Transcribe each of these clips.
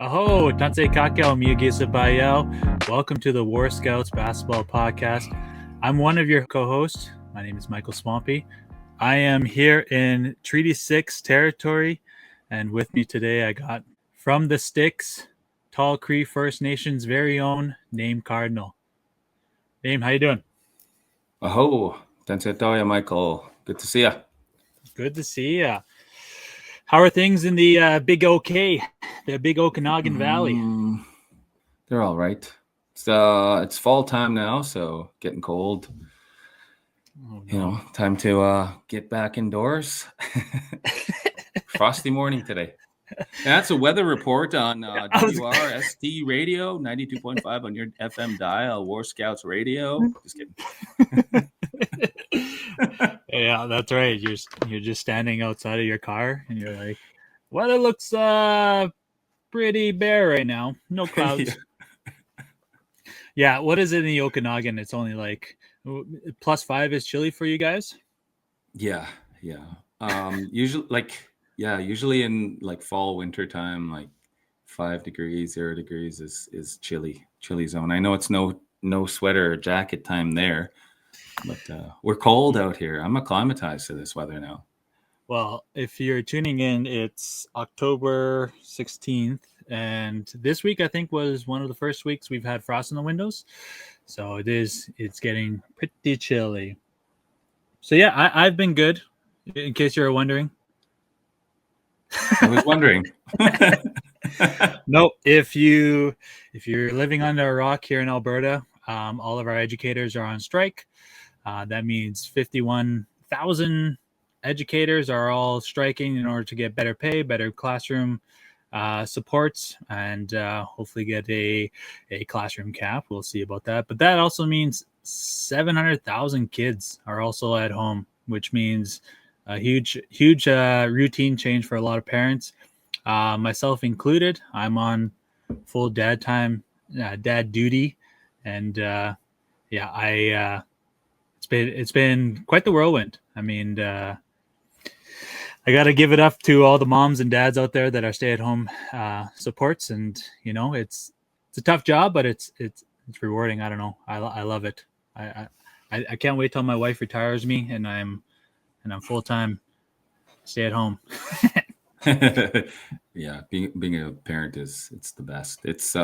Aho, tansi kahkiyaw miyagisabayaw. Welcome to the War Scouts Basketball Podcast. I'm one of your co-hosts. My name is Michael Swampy. I am here in Treaty 6 territory, and with me today I got from the Sticks, Tall Cree First Nation's very own Name Cardinal. Name, how you doing? Aho, tansi Michael. Good to see you. Good to see you. How are things in the Big OK, the Big Okanagan Valley? They're all right. It's fall time now, so getting cold. Oh, no. You know, time to get back indoors. Frosty morning today. That's a weather report on WRST Radio 92.5 on your FM dial, War Scouts Radio. Just kidding. Yeah, that's right. You're just standing outside of your car and you're like, weather looks pretty bare right now. No clouds. Yeah, what is it in the Okanagan? It's only like +5 is chilly for you guys? Yeah. Usually in like fall, winter time, like 5 degrees, 0 degrees is chilly zone. I know it's no sweater or jacket time there, but we're cold out here. I'm acclimatized to this weather now. Well, if you're tuning in, it's October 16th, and this week I think was one of the first weeks we've had frost in the windows, so it's getting pretty chilly. So yeah, I've been good, in case you're wondering. I was wondering. No, if you're living under a rock here in Alberta, all of our educators are on strike. That means 51,000 educators are all striking in order to get better pay, better classroom supports, and hopefully get a classroom cap. We'll see about that. But that also means 700,000 kids are also at home, which means a huge routine change for a lot of parents, myself included. I'm on full dad duty, and it's been quite the whirlwind. I mean, I got to give it up to all the moms and dads out there that are stay-at-home supports, and it's a tough job, but it's rewarding. I don't know. I love it. I can't wait till my wife retires me and I'm full-time stay-at-home. Yeah, being a parent it's the best. It's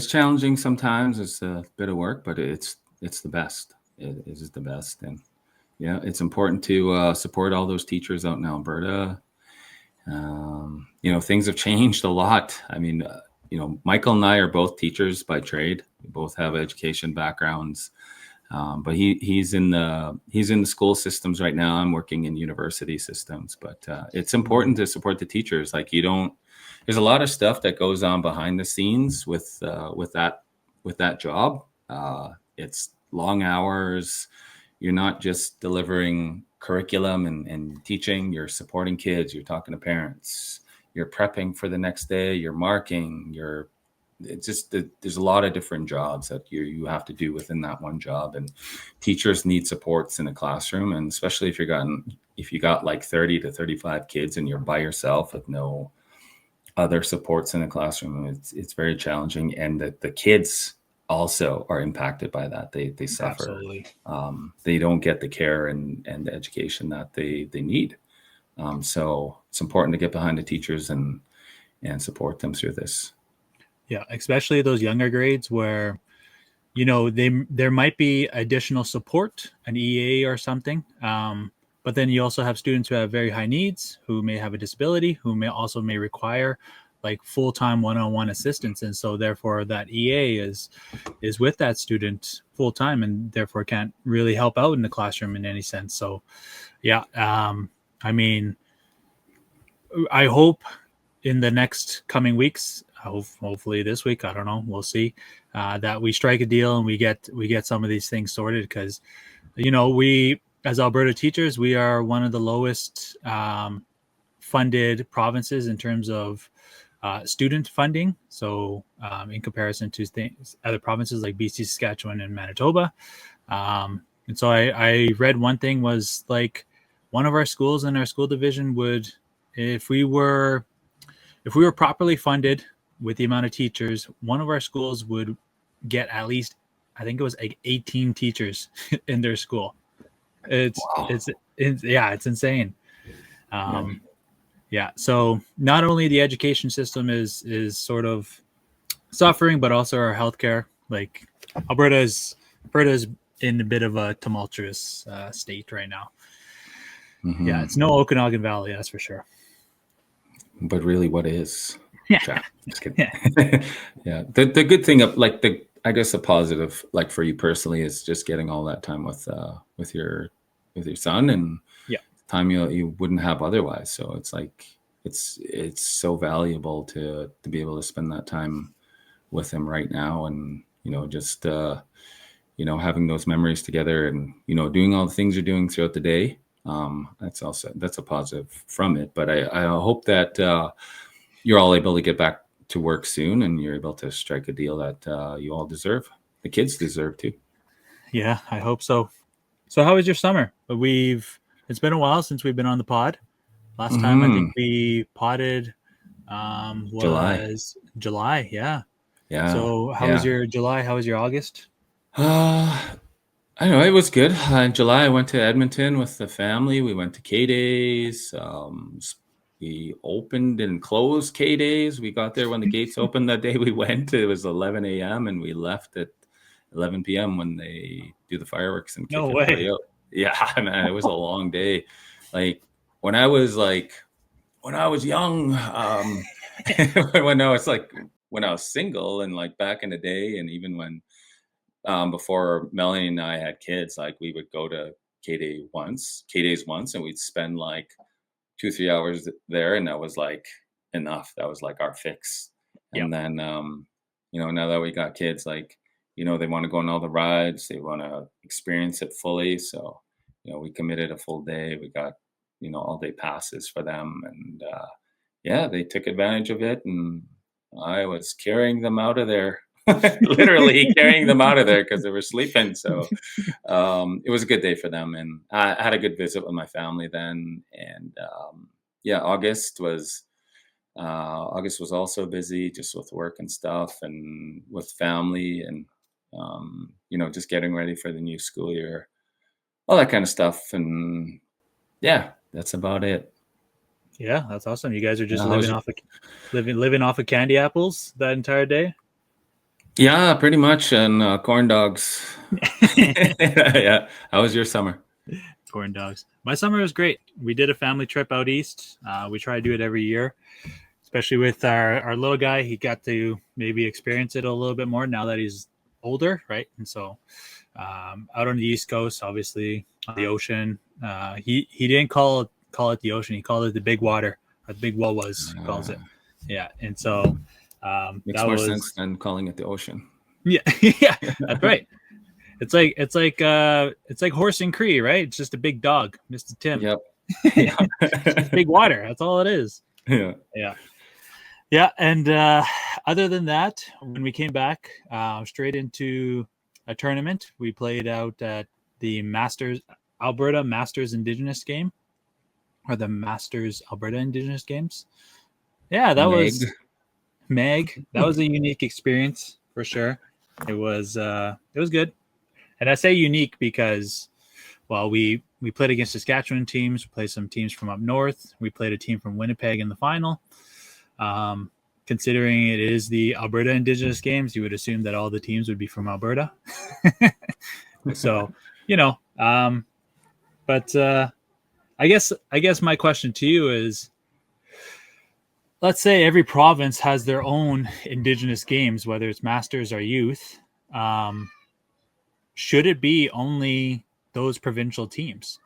challenging sometimes. It's a bit of work, but it's the best. It is the best, and yeah, it's important to support all those teachers out in Alberta. Things have changed a lot. I mean, Michael and I are both teachers by trade. We both have education backgrounds, but he's in the school systems right now. I'm working in university systems, but it's important to support the teachers. Like there's a lot of stuff that goes on behind the scenes with that job. It's long hours. You're not just delivering curriculum and teaching, you're supporting kids, you're talking to parents, you're prepping for the next day, you're marking, there's a lot of different jobs that you have to do within that one job. And teachers need supports in a classroom. And especially if you got like 30 to 35 kids and you're by yourself with no other supports in a classroom, it's very challenging. And the kids also are impacted by that. They suffer. Absolutely. They don't get the care and the education that they need. So it's important to get behind the teachers and support them through this. Yeah, especially those younger grades where, there might be additional support, an EA or something. But then you also have students who have very high needs, who may have a disability, who may require like full-time one-on-one assistance, and so therefore that EA is with that student full-time and therefore can't really help out in the classroom in any sense. So yeah, I mean, I hope in the next coming weeks, hopefully this week, I don't know, we'll see, that we strike a deal and we get some of these things sorted, because we as Alberta teachers, we are one of the lowest funded provinces in terms of student funding. So in comparison to other provinces like BC, Saskatchewan, and Manitoba. And so I read one thing was like one of our schools in our school division would, if we were properly funded with the amount of teachers, one of our schools would get at least, I think it was like 18 teachers in their school. It's Wow. it's insane. Yeah. So not only the education system is sort of suffering, but also our healthcare. Like Alberta's in a bit of a tumultuous state right now. Mm-hmm. Yeah, it's no Okanagan Valley, that's for sure. But really, what is? Yeah. Just kidding. Yeah. The good thing of like I guess the positive, like for you personally, is just getting all that time with your son and time you wouldn't have otherwise. So it's like it's so valuable to be able to spend that time with him right now, and just having those memories together, and doing all the things you're doing throughout the day. That's a positive from it. But I hope that you're all able to get back to work soon, and you're able to strike a deal that you all deserve. The kids deserve too. Yeah, I hope so. So how was your summer? It's been a while since we've been on the pod. Last time I think we potted was July. Yeah. So how was your July? How was your August? I know it was good. In July, I went to Edmonton with the family. We went to K-Days. We opened and closed K-Days. We got there when the gates opened that day we went. It was 11 a.m. and we left at 11 p.m. when they do the fireworks and kick everybody out. Yeah, man, it was a long day. Like when I was young, when I was single and like back in the day, and even when before Melanie and I had kids, like we would go to K-Days once, and we'd spend like 2-3 hours there, and that was like enough. That was like our fix. And then now that we got kids, like they want to go on all the rides, they want to experience it fully. So we committed a full day. We got all day passes for them, and they took advantage of it, and I was carrying them out of there. Literally carrying them out of there because they were sleeping. So it was a good day for them, and I had a good visit with my family then. And August was also busy, just with work and stuff, and with family, and just getting ready for the new school year, all that kind of stuff. And that's about it. Yeah, that's awesome. You guys are just living off of candy apples that entire day. Yeah, pretty much, and corn dogs. Yeah. How was your summer? Corn dogs. My summer was great. We did a family trip out east. We try to do it every year, especially with our little guy. He got to maybe experience it a little bit more now that he's older, right? And so out on the East Coast, obviously on the ocean, he didn't call it the ocean. He called it the big water, or the big Wawas, he calls it. Yeah, and so makes more sense than calling it the ocean. Yeah, yeah, that's right. It's like Horse and Cree, right? It's just a big dog, Mr. Tim. Yep. It's big water. That's all it is. Yeah. Yeah. Yeah. And other than that, when we came back straight into a tournament, we played out at the Alberta Masters Indigenous game, or the Masters Alberta Indigenous Games. Yeah, that was Meg. That was a unique experience for sure. It was good. And I say unique because, well, we played against Saskatchewan teams, we played some teams from up north. We played a team from Winnipeg in the final. Considering it is the Alberta Indigenous Games, you would assume that all the teams would be from Alberta. So, but I guess my question to you is, let's say every province has their own Indigenous games, whether it's Masters or youth. Should it be only those provincial teams?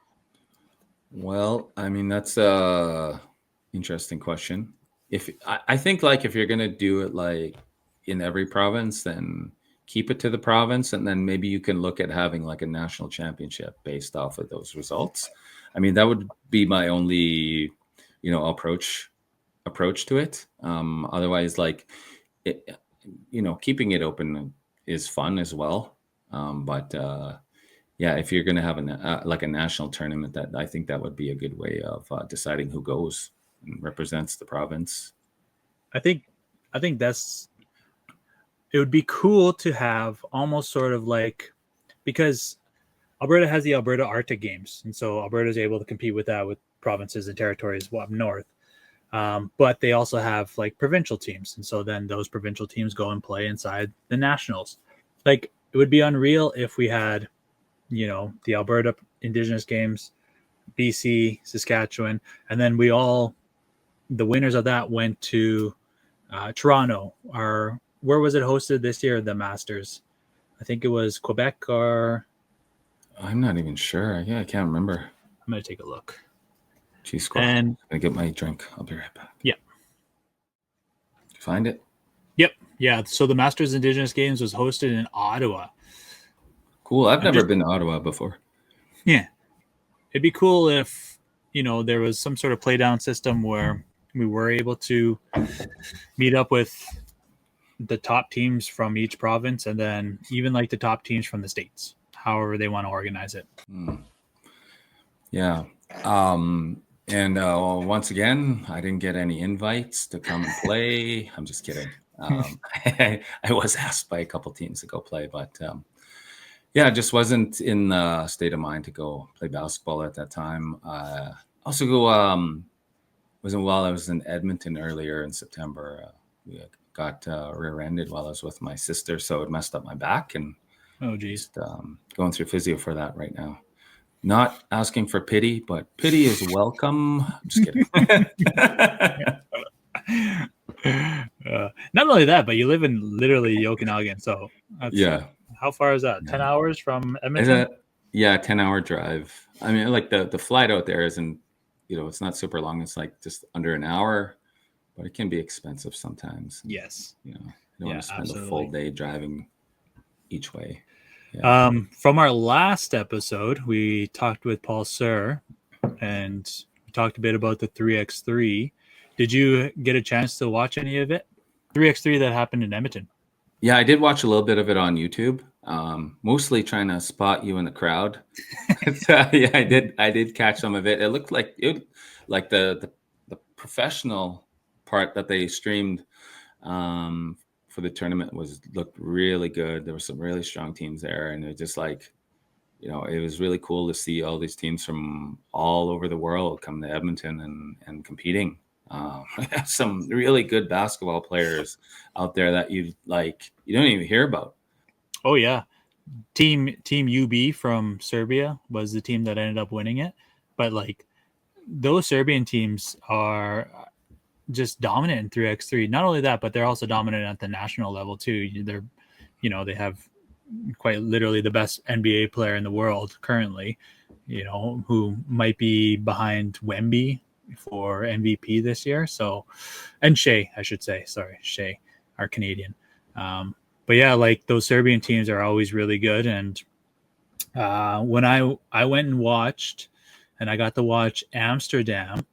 Well, I mean, that's a interesting question. I think like if you're going to do it like in every province, then keep it to the province, and then maybe you can look at having like a national championship based off of those results. I mean, that would be my only, approach to it. Otherwise, like, keeping it open is fun as well. But if you're going to have a national tournament, that I think that would be a good way of deciding who goes and represents the province. I think I think it would be cool to have almost sort of like, because Alberta has the Alberta Arctic Games, and so Alberta is able to compete with that with provinces and territories up north. But they also have like provincial teams, and so then those provincial teams go and play inside the nationals. Like, it would be unreal if we had, the Alberta Indigenous Games, BC, Saskatchewan, and then the winners of that went to Toronto. Or where was it hosted this year? The Masters. I think it was Quebec, or I'm not even sure. Yeah, I can't remember. I'm gonna take a look. Geez, squad. I'm gonna get my drink. I'll be right back. Yeah. Find it? Yep. Yeah. So the Masters Indigenous Games was hosted in Ottawa. Cool. I've never been to Ottawa before. Yeah. It'd be cool if, there was some sort of play down system where we were able to meet up with the top teams from each province, and then even like the top teams from the States, however they want to organize it. Yeah. And once again, I didn't get any invites to come and play. I'm just kidding. I was asked by a couple teams to go play, but I just wasn't in the state of mind to go play basketball at that time. Also, while I was in Edmonton earlier in September. We got rear-ended while I was with my sister, so it messed up my back, and just going through physio for that right now. Not asking for pity, but pity is welcome. I'm just kidding. Not only that, but you live in literally Okanagan, so yeah. How far is that? 10 hours from Edmonton? 10-hour drive. I mean, like the flight out there isn't, it's not super long. It's like just under an hour, but it can be expensive sometimes. Yes. You don't want to spend a full day driving each way. Yeah. From our last episode, we talked with Paul Sir, and we talked a bit about the 3x3. Did you get a chance to watch any of it? 3x3 that happened in Edmonton. Yeah, I did watch a little bit of it on YouTube. Mostly trying to spot you in the crowd. Yeah, I did catch some of it. It looked like the professional part that they streamed for the tournament looked really good. There were some really strong teams there, and it just it was really cool to see all these teams from all over the world come to Edmonton and competing. Some really good basketball players out there that you don't even hear about. Oh yeah, Team UB from Serbia was the team that ended up winning it, but those Serbian teams are just dominant in 3x3. Not only that, but they're also dominant at the national level too. They're, they have quite literally the best NBA player in the world currently, who might be behind Wemby for MVP this year. So, and Shea, I should say, sorry, Shea, our Canadian. But yeah, those Serbian teams are always really good. And when I went and watched, and I got to watch Amsterdam,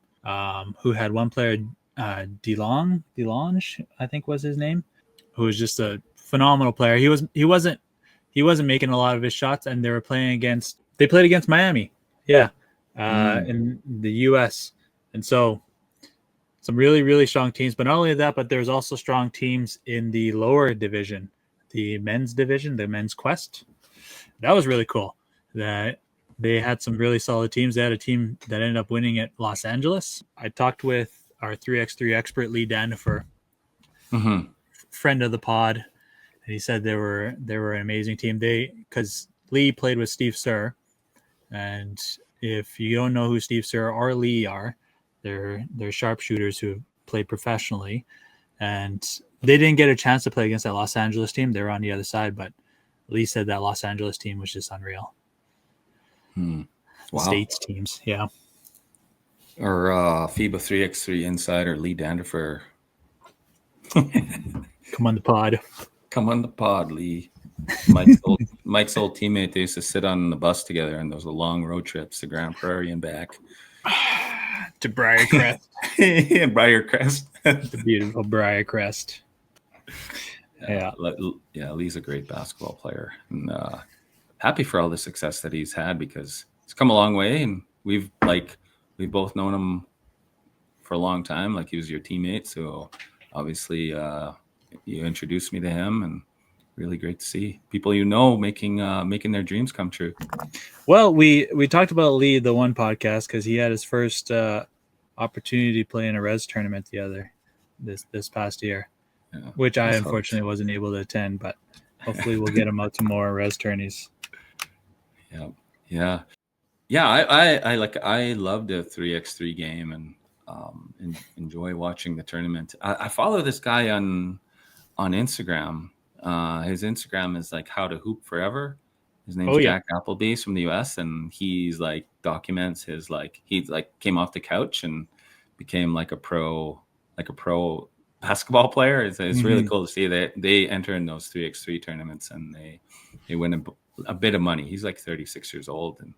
who had one player, Delange, I think was his name, who was just a phenomenal player. He wasn't making a lot of his shots, and they played against Miami. Yeah. In the US. And so some really, really strong teams, but not only that, but there's also strong teams in the lower division, the men's division, the men's quest. That was really cool that they had some really solid teams. They had a team that ended up winning at Los Angeles. I talked with our 3x3 expert, Lee Dandifer, friend of the pod, and he said they were an amazing team. Because Lee played with Steve Sir, and if you don't know who Steve Sir or Lee are, they're sharpshooters who played professionally, and they didn't get a chance to play against that Los Angeles team. They were on the other side, but Lee said that Los Angeles team was just unreal. Wow. States teams, yeah. Or FIBA 3x3 insider Lee Dandifer. Come on the pod. Come on the pod, Lee. Mike's old teammate. They used to sit on the bus together, and those were long road trips to Grand Prairie and back. To Briarcrest. Briarcrest. The beautiful Briarcrest. Yeah. Lee's a great basketball player, and happy for all the success that he's had, because he's come a long way, and we've both known him for a long time. He was your teammate, so obviously, you introduced me to him, and really great to see people making their dreams come true. Well, we talked about Lee the one podcast because he had his first opportunity to play in a res tournament this past year, which I unfortunately wasn't able to attend, but hopefully we'll get him out to more res tourneys. Yeah. I love the 3x3 game and enjoy watching the tournament. I follow this guy on Instagram. His Instagram is like How to Hoop Forever. His name's Jack Appleby. He's from the US, and he's like documents his he came off the couch and became like a pro basketball player. It's really cool to see that they enter in those 3x3 tournaments and they win a bit of money. He's like 36 years old, and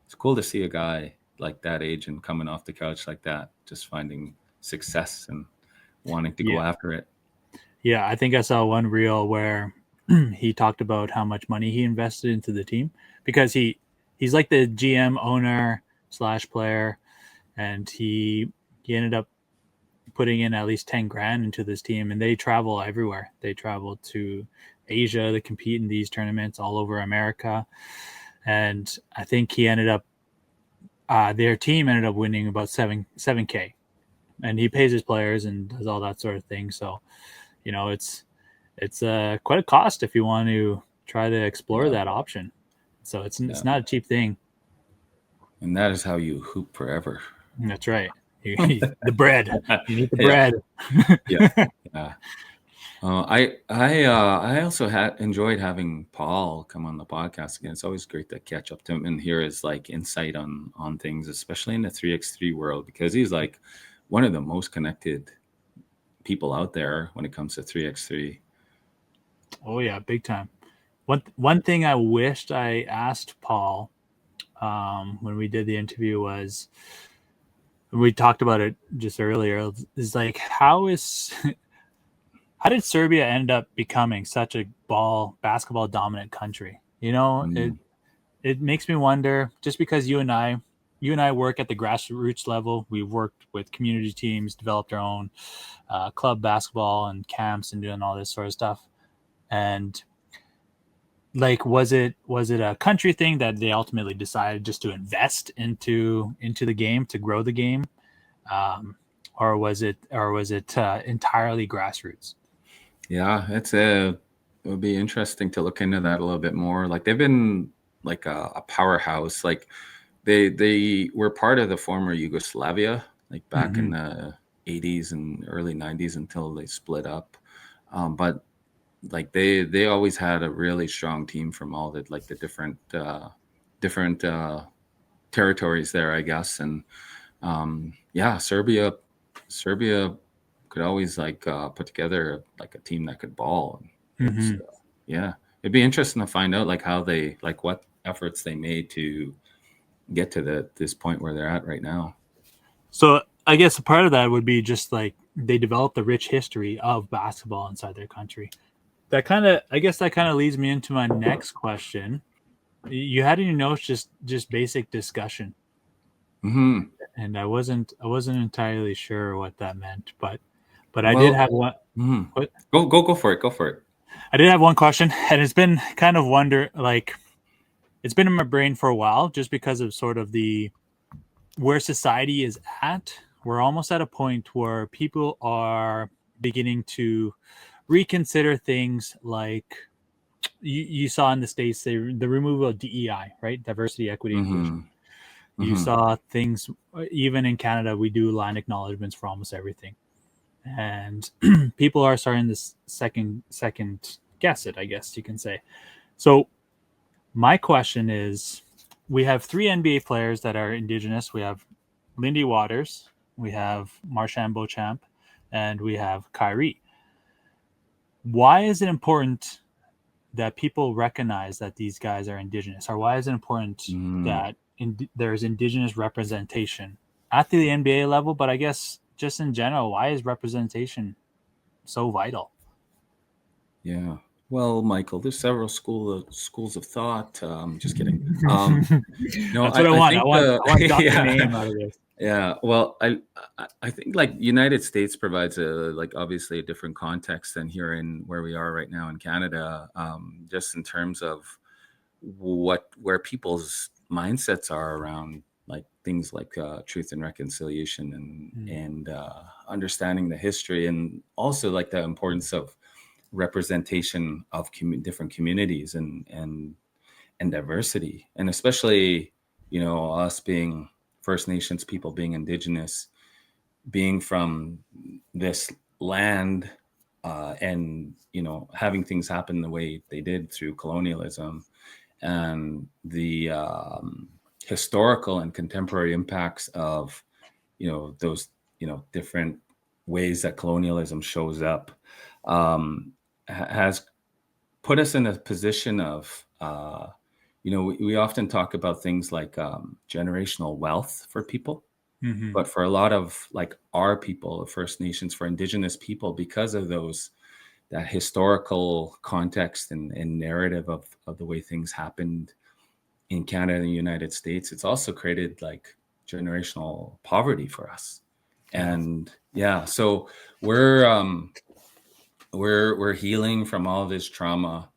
it's cool to see a guy like that age and coming off the couch like that, just finding success and wanting to go after it. Yeah, I think I saw one reel where he talked about how much money he invested into the team, because he's like the GM, owner / player, and he ended up putting in at least 10 grand into this team, and they travel everywhere. They travel to Asia to compete in these tournaments all over America. And I think he ended up, their team ended up winning about 7K, and he pays his players and does all that sort of thing. So, it's quite a cost if you want to try to explore that option. So it's not a cheap thing. And that is how you hoop forever. That's right. The bread. You need the bread. Yeah. I also enjoyed having Paul come on the podcast again. It's always great to catch up to him and hear his insight on things, especially in the 3x3 world, because he's like one of the most connected people out there when it comes to 3x3. Oh yeah, big time. One thing I wished I asked Paul when we did the interview was, we talked about it just earlier, is like, how did Serbia end up becoming such a basketball dominant country? It makes me wonder, just because you and I work at the grassroots level. We worked with community teams, developed our own club basketball and camps and doing all this sort of stuff. And was it a country thing that they ultimately decided just to invest into the game, to grow the game, or was it entirely grassroots? Yeah, it would be interesting to look into that a little bit more. They've been like a powerhouse. They were part of the former Yugoslavia, back in the 80s and early 90s until they split up. But they always had a really strong team from all the the different territories there, I guess. And Serbia could always put together a team that could ball. It'd be interesting to find out how they what efforts they made to get to this point where they're at right now. So I guess a part of that would be just they developed a rich history of basketball inside their country. That kind of leads me into my next question. You had in your notes just basic discussion, and I wasn't entirely sure what that meant, but I did have one. Go for it. Go for it. I did have one question, and it's been kind of it's been in my brain for a while, just because of sort of where society is at. We're almost at a point where people are beginning to reconsider things like you saw in the States, the removal of DEI, right? Diversity, equity, inclusion. You saw things, even in Canada, we do line acknowledgements for almost everything. And people are starting to second guess it, I guess you can say. So my question is, we have 3 NBA players that are Indigenous. We have Lindy Waters, we have Marshawn Beauchamp, and we have Kyrie. Why is it important that people recognize that these guys are Indigenous? Or why is it important that there's Indigenous representation at the NBA level? But I guess just in general, why is representation so vital? Yeah. Well, Michael, there's several schools of thought. Just kidding. No, that's what I want. I want to dock your name out of this. Yeah, well, I think like United States provides a like obviously a different context than here in where we are right now in Canada, just in terms of where people's mindsets are around like things like truth and reconciliation Mm. and understanding the history, and also like the importance of representation of different communities and diversity, and especially us being First Nations people, being Indigenous, being from this land, and having things happen the way they did through colonialism and the historical and contemporary impacts of those different ways that colonialism shows up, has put us in a position of we often talk about things like generational wealth for people, Hmm. but for a lot of like our people, First Nations, for Indigenous people, because of that historical context and narrative of the way things happened in Canada and the United States, it's also created like generational poverty for us. Yeah. And yeah, so we're um we're healing from all this trauma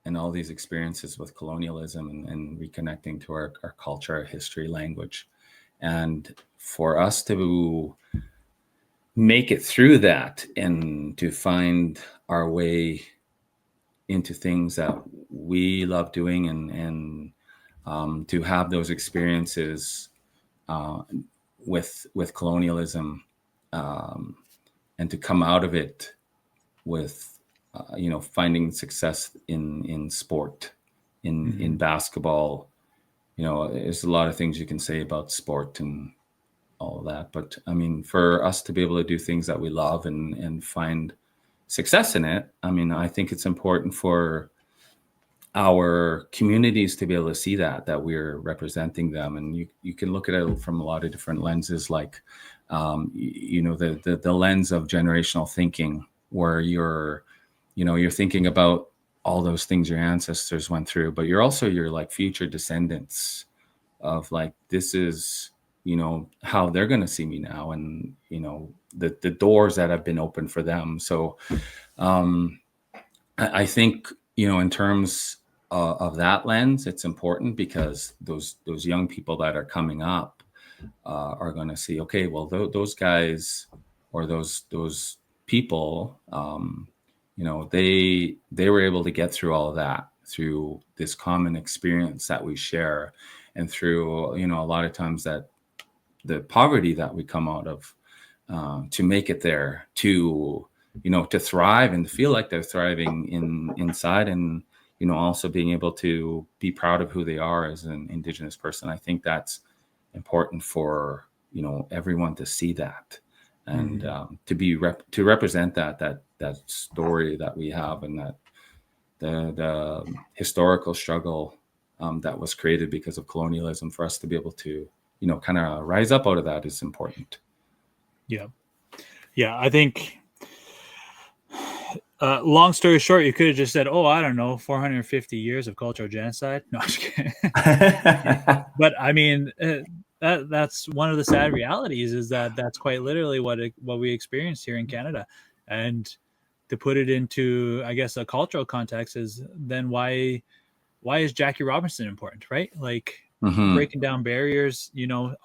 and all these experiences with colonialism, and reconnecting to our culture, our history, language. And for us to make it through that and to find our way into things that we love doing, and to have those experiences uh, with colonialism, um, and to come out of it with finding success in sport, in Hmm. basketball. There's a lot of things you can say about sport and all of that, but I mean, for us to be able to do things that we love and find success in it, I mean, I think it's important for our communities to be able to see that we're representing them. And you can look at it from a lot of different lenses, like the lens of generational thinking, where you're thinking about all those things your ancestors went through, but you're also your like future descendants of like, this is how they're going to see me now, and the doors that have been opened for them. So um I think in terms of that lens, it's important, because those young people that are coming up are going to see, okay, well, those guys, or those people, they were able to get through all of that through this common experience that we share, and through a lot of times that the poverty that we come out of, to make it there, to thrive and feel like they're thriving inside, and also being able to be proud of who they are as an Indigenous person. I think that's important for everyone to see that, and Hmm. to represent that story that we have, and that the historical struggle that was created because of colonialism. For us to be able to kind of rise up out of that is important. Yeah. Yeah. I think, long story short, you could have just said, "Oh, I don't know, 450 years of cultural genocide." No, I'm just kidding. But I mean, that's one of the sad realities, is that that's quite literally what we experienced here in Canada. And to put it into, I guess, a cultural context, is then why is Jackie Robinson important, right? Like, Hmm. breaking down barriers,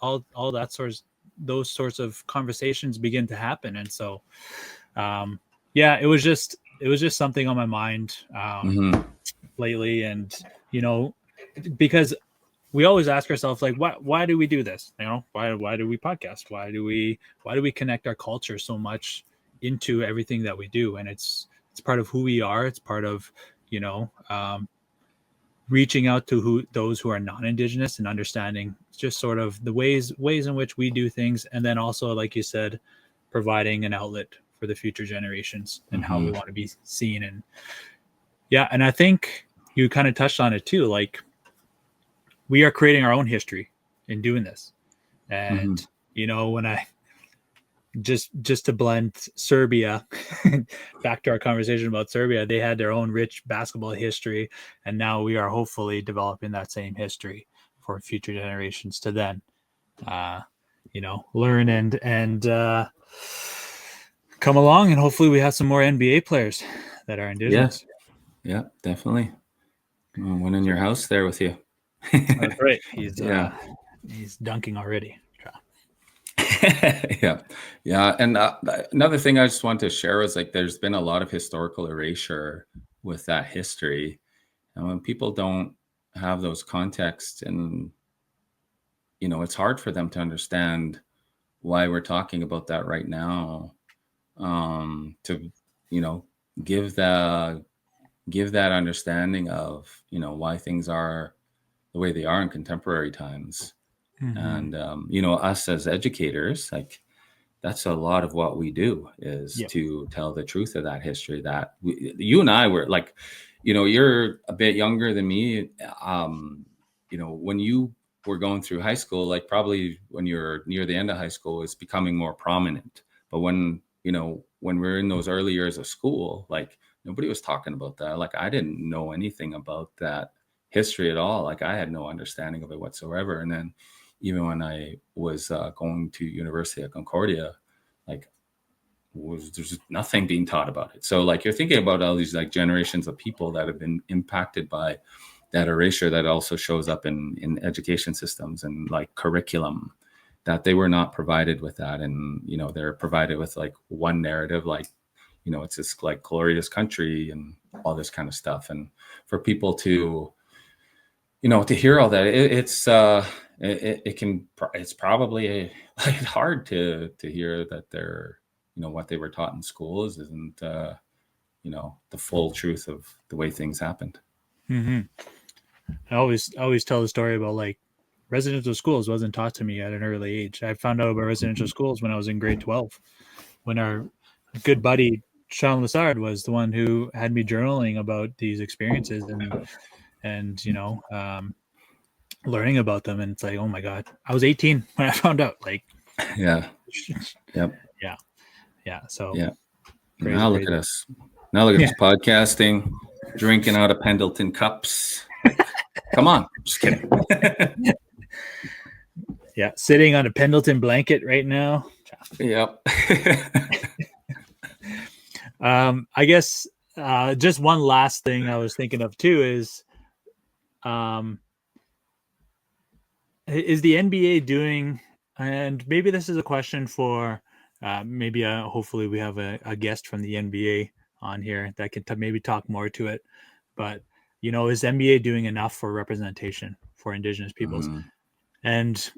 all that sorts, those sorts of conversations begin to happen. And so, yeah, it was just something on my mind, Hmm. lately. And you know because we always ask ourselves, like, why do we do this? Why do we podcast? Why do we connect our culture so much into everything that we do? And it's part of who we are. It's part of, you know reaching out to those who are non-indigenous, and understanding just sort of the ways in which we do things. And then also, like you said, providing an outlet for the future generations and how we Hmm. want to be seen. And yeah, and I think you kind of touched on it too. Like, we are creating our own history in doing this. Hmm. And when I just to blend Serbia back to our conversation about Serbia, they had their own rich basketball history, and now we are hopefully developing that same history for future generations to then. Uh, learn and come along, and hopefully we have some more NBA players that are Yeah, Indigenous. yeah, definitely. One in your house there with you. That's right. Yeah. He's dunking already. Yeah, yeah. And another thing I just want to share is like there's been a lot of historical erasure with that history, and when people don't have those contexts, and it's hard for them to understand why we're talking about that right now. To give that understanding of why things are the way they are in contemporary times. Mm-hmm. And us as educators, like that's a lot of what we do is Yep. to tell the truth of that history. That you and I were like, you're a bit younger than me. When you were going through high school, like probably when you're near the end of high school, it's becoming more prominent. But when we're in those early years of school, like nobody was talking about that. Like I didn't know anything about that history at all. Like I had no understanding of it whatsoever. And then even when I was going to University of Concordia, like there's nothing being taught about it. So like you're thinking about all these like generations of people that have been impacted by that erasure that also shows up in education systems and like curriculum, that they were not provided with that. And, they're provided with like one narrative, like, it's this like glorious country and all this kind of stuff. And for people to, to hear all that, it's probably like hard to hear that they're, what they were taught in schools isn't, the full truth of the way things happened. Mm-hmm. I always tell the story about like residential schools wasn't taught to me at an early age. I found out about residential schools when I was in grade 12, when our good buddy Sean Lassard was the one who had me journaling about these experiences and learning about them. And it's like, oh my god, I was 18 when I found out. Like, Yeah. Yep. yeah. So Yeah. crazy, Now look at crazy. us. Now look at Yeah, us podcasting, drinking out of Pendleton cups. Like, come on. Just kidding. yeah. Sitting on a Pendleton blanket right now. Yep. I guess just one last thing I was thinking of too is the NBA doing, and maybe this is a question for maybe hopefully we have a guest from the NBA on here that can maybe talk more to it. But is NBA doing enough for representation for Indigenous peoples? Mhm. And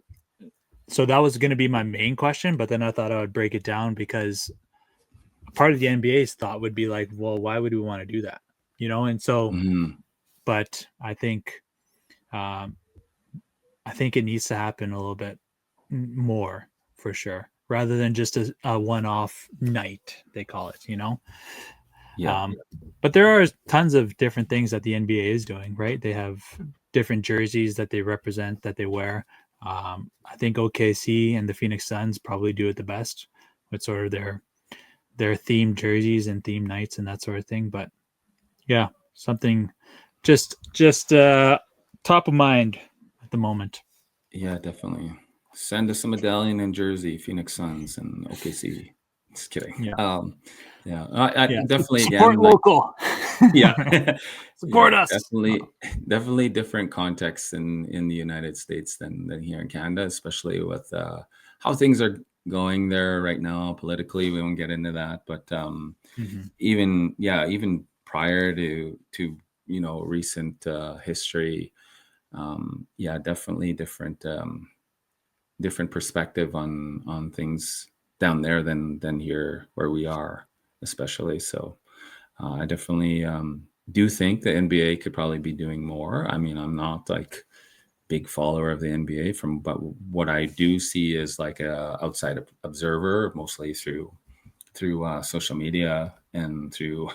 so that was going to be my main question, but then I thought I would break it down because part of the NBA's thought would be like, well, why would we want to do that? And so, Mhm. but um, I think it needs to happen a little bit more for sure, rather than just a one-off night, they call it. Yeah. Um, but there are tons of different things that the NBA is doing, right? They have different jerseys that they represent, that they wear. I think OKC and the Phoenix Suns probably do it the best with sort of their themed jerseys and theme nights and that sort of thing. But yeah, something just top of mind at the moment. Yeah, definitely. Send us a medallion in Jersey, Phoenix Suns, and OKC. Just kidding. Yeah, Yeah, I yeah. definitely Support again like local. yeah, yeah, Support us. definitely different contexts in the United States than here in Canada, especially with how things are going there right now politically. We won't get into that, but Mm-hmm. even prior to recent history, yeah, definitely different perspective on things down there than here where we are, especially. So I definitely do think the NBA could probably be doing more. I mean, I'm not like big follower of the NBA but what I do see is like a outside observer, mostly through social media and through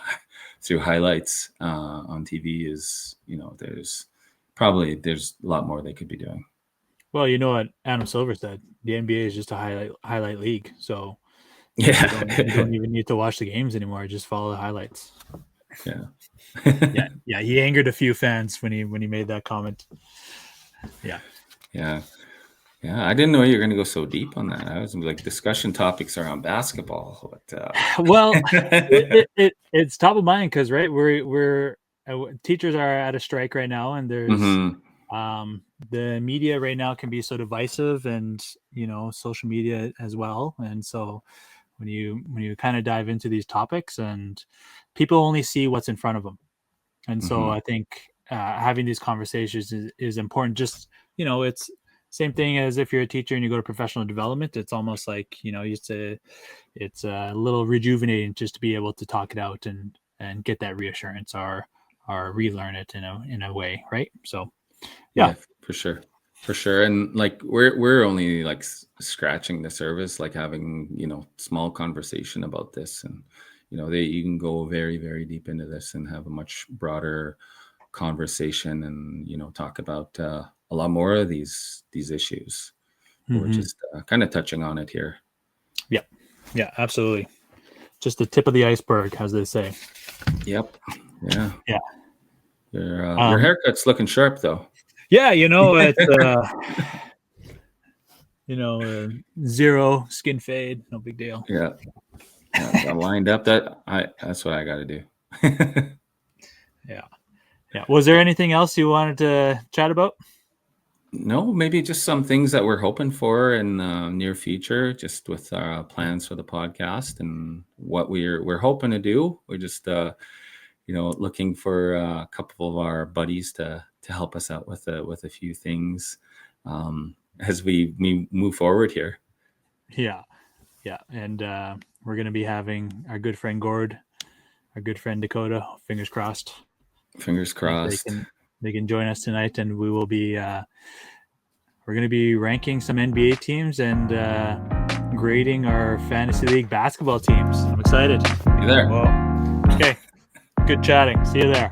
through highlights on TV is, there's a lot more they could be doing. Well, you know what Adam Silver said. The NBA is just a highlight league. So you don't Yeah. even need to watch the games anymore. Just follow the highlights. Yeah. Yeah, yeah. He angered a few fans when he made that comment. Yeah. Yeah. Yeah, I didn't know you were going to go so deep on that. I was like, discussion topics around basketball, but Well, it's top of mind because right, we're teachers are at a strike right now, and there's Mhm. the media right now can be so divisive, and social media as well. And so when you kind of dive into these topics, and people only see what's in front of them, and so Mhm. I think having these conversations is important. Just it's same thing as if you're a teacher and you go to professional development. It's almost like it's a little rejuvenating just to be able to talk it out and get that reassurance or relearn it in a way, right? So yeah. Yeah, for sure. For sure. And like we're only like scratching the surface, like having, small conversation about this. And you can go very, very deep into this and have a much broader conversation and talk about a lot more of these issues. We're Hmm. just kind of touching on it here. Yeah, yeah, absolutely. Just the tip of the iceberg, as they say. Yep. Yeah. Yeah. Your haircut's looking sharp though. Yeah, it's zero skin fade, no big deal. Yeah. Yeah, lined up. That's what I got to do. Yeah. Yeah. Was there anything else you wanted to chat about? No, maybe just some things that we're hoping for in the near future, just with our plans for the podcast and what we're hoping to do. We're just looking for a couple of our buddies to help us out with a few things as we move forward here. Yeah. Yeah. And we're going to be having our good friend Gord, our good friend Dakota, fingers crossed. Fingers crossed. They can join us tonight, and we will be we're going to be ranking some NBA teams and grading our fantasy league basketball teams. I'm excited. You there? Whoa. Okay. Good chatting. See you there.